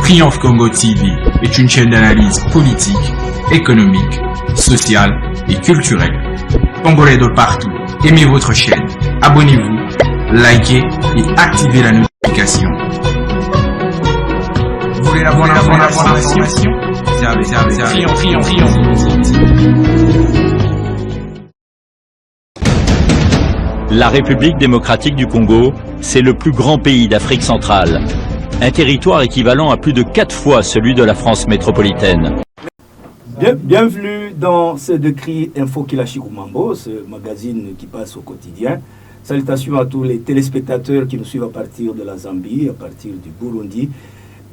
Triomphe Congo TV est une chaîne d'analyse politique, économique, sociale et culturelle. Congolais de partout, aimez votre chaîne, abonnez-vous, likez et activez la notification. Vous voulez la bonne information? La République démocratique du Congo, c'est le plus grand pays d'Afrique centrale. Un territoire équivalent à plus de 4 fois celui de la France métropolitaine. Bienvenue dans ce Décrit Info Kilashikumambo, ce magazine qui passe au quotidien. Salutations à tous les téléspectateurs qui nous suivent à partir de la Zambie, à partir du Burundi.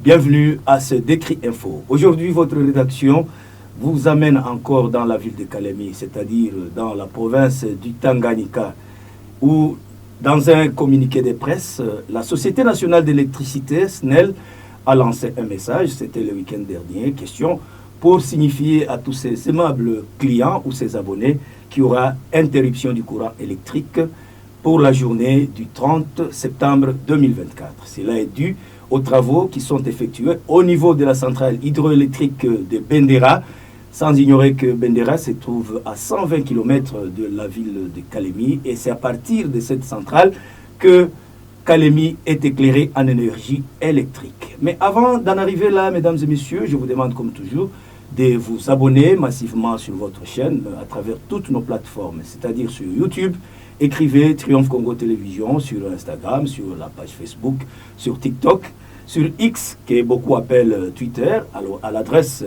Bienvenue à ce Décrit Info. Aujourd'hui, votre rédaction vous amène encore dans la ville de Kalemi, c'est-à-dire dans la province du Tanganyika, où, dans un communiqué de presse, la Société nationale d'électricité, SNEL, a lancé un message, c'était le week-end dernier, question pour signifier à tous ses aimables clients ou ses abonnés qu'il y aura interruption du courant électrique pour la journée du 30 septembre 2024. Cela est dû aux travaux qui sont effectués au niveau de la centrale hydroélectrique de Bendera, sans ignorer que Bendera se trouve à 120 km de la ville de Kalemi, et c'est à partir de cette centrale que Kalemi est éclairée en énergie électrique. Mais avant d'en arriver là, mesdames et messieurs, je vous demande comme toujours de vous abonner massivement sur votre chaîne à travers toutes nos plateformes, c'est-à-dire sur YouTube. Écrivez Triomphe Congo Télévision sur Instagram, sur la page Facebook, sur TikTok, sur X, que beaucoup appellent Twitter, à l'adresse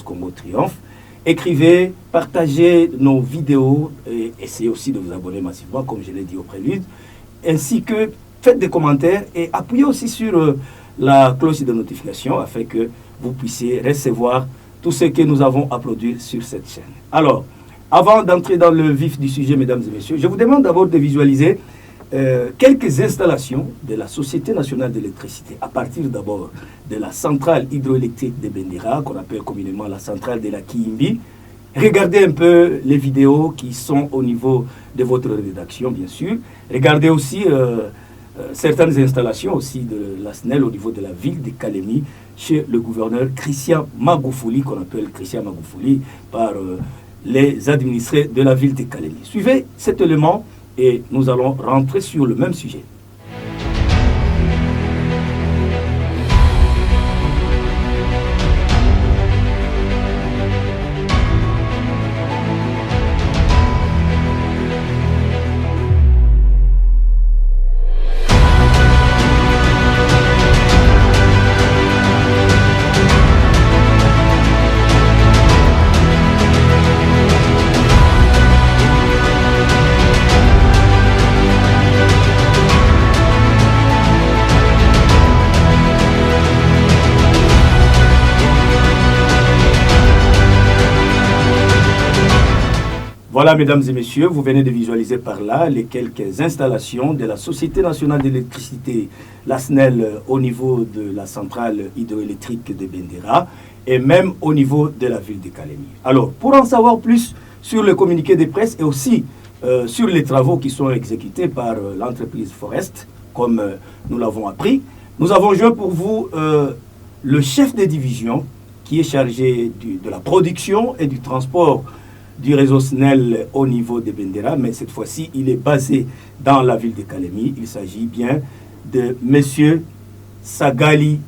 @Congo Triomphe. Écrivez, partagez nos vidéos et essayez aussi de vous abonner massivement, comme je l'ai dit au prélude, ainsi que faites des commentaires et appuyez aussi sur la cloche de notification afin que vous puissiez recevoir tout ce que nous avons uploadé sur cette chaîne. Alors, avant d'entrer dans le vif du sujet, mesdames et messieurs, je vous demande d'abord de visualiser quelques installations de la Société nationale d'électricité, à partir d'abord de la centrale hydroélectrique de Bendera, qu'on appelle communément la centrale de la Kiimbi. Regardez un peu les vidéos qui sont au niveau de votre rédaction, bien sûr. Regardez aussi certaines installations aussi de la SNEL au niveau de la ville de Kalemi, chez le gouverneur Christian Magoufouli, qu'on appelle Christian Magoufouli par les administrés de la ville de Kalemi. Suivez cet élément et nous allons rentrer sur le même sujet. Voilà, mesdames et messieurs, vous venez de visualiser par là les quelques installations de la Société nationale d'électricité, la SNEL, au niveau de la centrale hydroélectrique de Bendera et même au niveau de la ville de Kalemi. Alors, pour en savoir plus sur le communiqué de presse et aussi sur les travaux qui sont exécutés par l'entreprise Forest, comme nous l'avons appris, nous avons joint pour vous le chef de division qui est chargé de la production et du transport du réseau SNEL au niveau de Bendera, mais cette fois-ci, il est basé dans la ville de Kalemi. Il s'agit bien de M. Sagali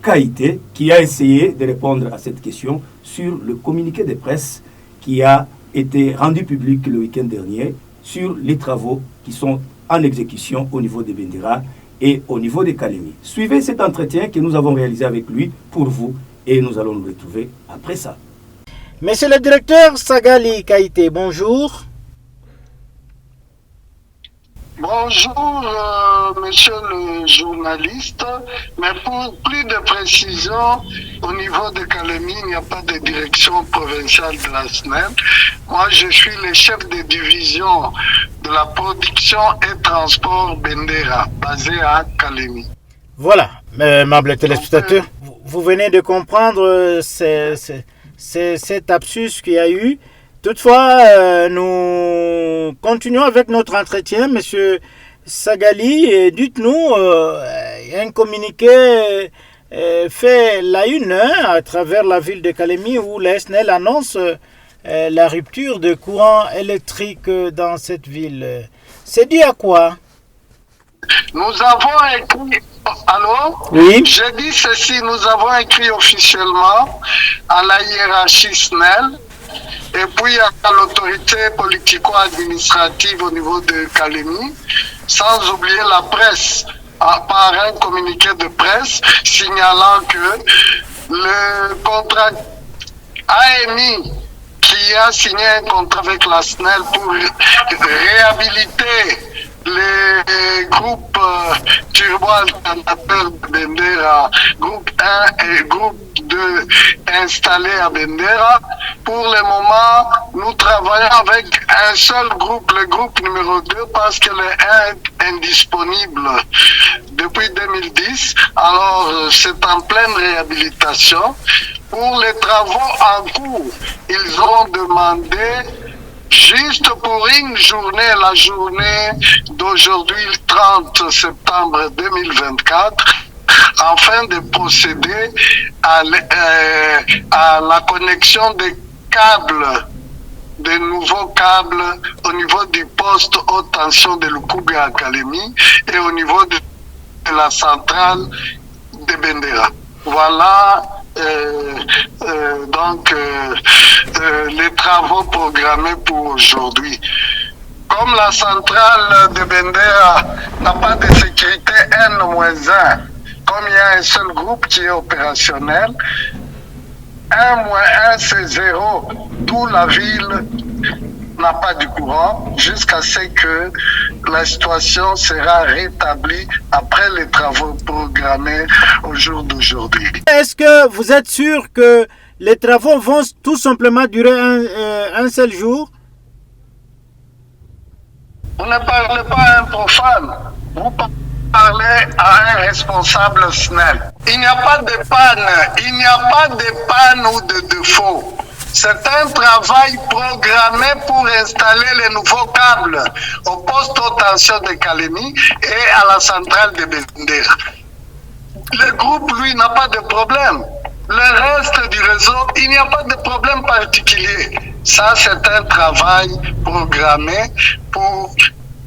Kaïté, qui a essayé de répondre à cette question sur le communiqué de presse qui a été rendu public le week-end dernier sur les travaux qui sont en exécution au niveau de Bendera et au niveau de Kalemi. Suivez cet entretien que nous avons réalisé avec lui pour vous et nous allons nous retrouver après ça. Monsieur le directeur Sagali Kaïté, bonjour. Bonjour, monsieur le journaliste. Mais pour plus de précision, au niveau de Kalemi, il n'y a pas de direction provinciale de la SNEL. Moi, je suis le chef de division de la production et transport Bendera, basé à Kalemi. Voilà, aimables téléspectateurs, vous venez de comprendre cet absus qu'il y a eu. Toutefois, nous continuons avec notre entretien. Monsieur Sagali, dites-nous, il y a un communiqué fait la une à travers la ville de Kalemi où la SNEL annonce la rupture de courant électrique dans cette ville. C'est dû à quoi? Nous avons écrit, alors, Oui. j'ai dit ceci, nous avons écrit officiellement à la hiérarchie SNEL et puis à l'autorité politico-administrative au niveau de Kalemi, sans oublier la presse, par un communiqué de presse signalant que le contrat AMI qui a signé un contrat avec la SNEL pour réhabiliter les groupes turbo-alternateurs de Bendera, groupe 1 et groupe 2 installés à Bendera. Pour le moment, nous travaillons avec un seul groupe, le groupe numéro 2, parce que le 1 est indisponible depuis 2010. Alors, c'est en pleine réhabilitation. Pour les travaux en cours, ils ont demandé juste pour une journée, la journée d'aujourd'hui, le 30 septembre 2024, afin de procéder à la connexion des câbles, de nouveaux câbles au niveau du poste haute tension de Lukuga à Kalemi et au niveau de la centrale de Bendera. Voilà donc les travaux programmés pour aujourd'hui. Comme la centrale de Bendera n'a pas de sécurité N-1, comme il y a un seul groupe qui est opérationnel, 1-1 c'est 0, d'où la ville n'a pas de courant jusqu'à ce que la situation sera rétablie après les travaux programmés au jour d'aujourd'hui. Est-ce que vous êtes sûr que les travaux vont tout simplement durer un seul jour? Vous ne parlez pas à un profane, vous parlez à un responsable SNEL. Il n'y a pas de panne, il n'y a pas de panne ou de défaut. C'est un travail programmé pour installer les nouveaux câbles au poste haute tension de Kalemi et à la centrale de Bendera. Le groupe, lui, n'a pas de problème. Le reste du réseau, il n'y a pas de problème particulier. Ça, c'est un travail programmé pour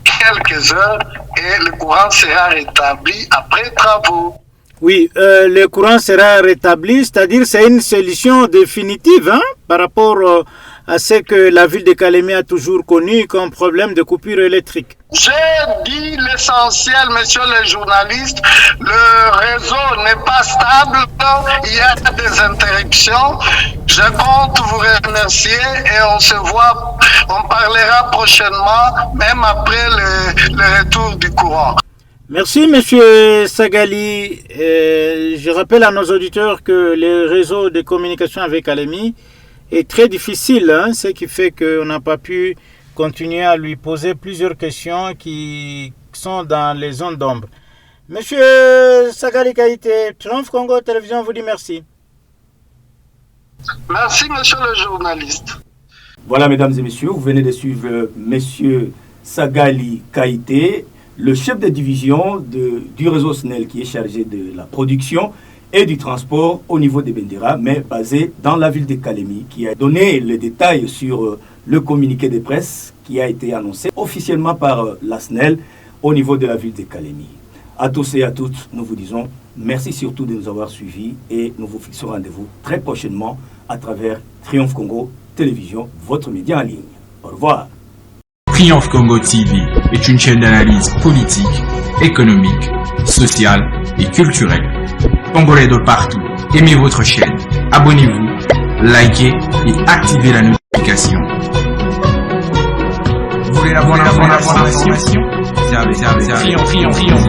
quelques heures et le courant sera rétabli après travaux. Oui, le courant sera rétabli, c'est-à-dire c'est une solution définitive par rapport à ce que la ville de Kalemi a toujours connu comme problème de coupure électrique. J'ai dit l'essentiel, messieurs les journalistes, le réseau n'est pas stable, il y a des interruptions. Je compte vous remercier et on se voit, on parlera prochainement, même après le retour du courant. Merci, Monsieur Sagali. Je rappelle à nos auditeurs que le réseau de communication avec Kalemi est très difficile, ce qui fait qu'on n'a pas pu continuer à lui poser plusieurs questions qui sont dans les zones d'ombre. Monsieur Sagali Kaïté, Triomphe Congo Télévision vous dit merci. Merci, monsieur le journaliste. Voilà, mesdames et messieurs, vous venez de suivre Monsieur Sagali Kaïté, le chef de division du réseau SNEL qui est chargé de la production et du transport au niveau de Bendera, mais basé dans la ville de Kalemi, qui a donné les détails sur le communiqué de presse qui a été annoncé officiellement par la SNEL au niveau de la ville de Kalemi. À tous et à toutes, nous vous disons merci surtout de nous avoir suivis et nous vous fixons rendez-vous très prochainement à travers Triomphe Congo Télévision, votre média en ligne. Au revoir. Triomphe Congo TV est une chaîne d'analyse politique, économique, sociale et culturelle. Congolais de partout, aimez votre chaîne, abonnez-vous, likez et activez la notification. Vous voulez la bonne information? Triomphe.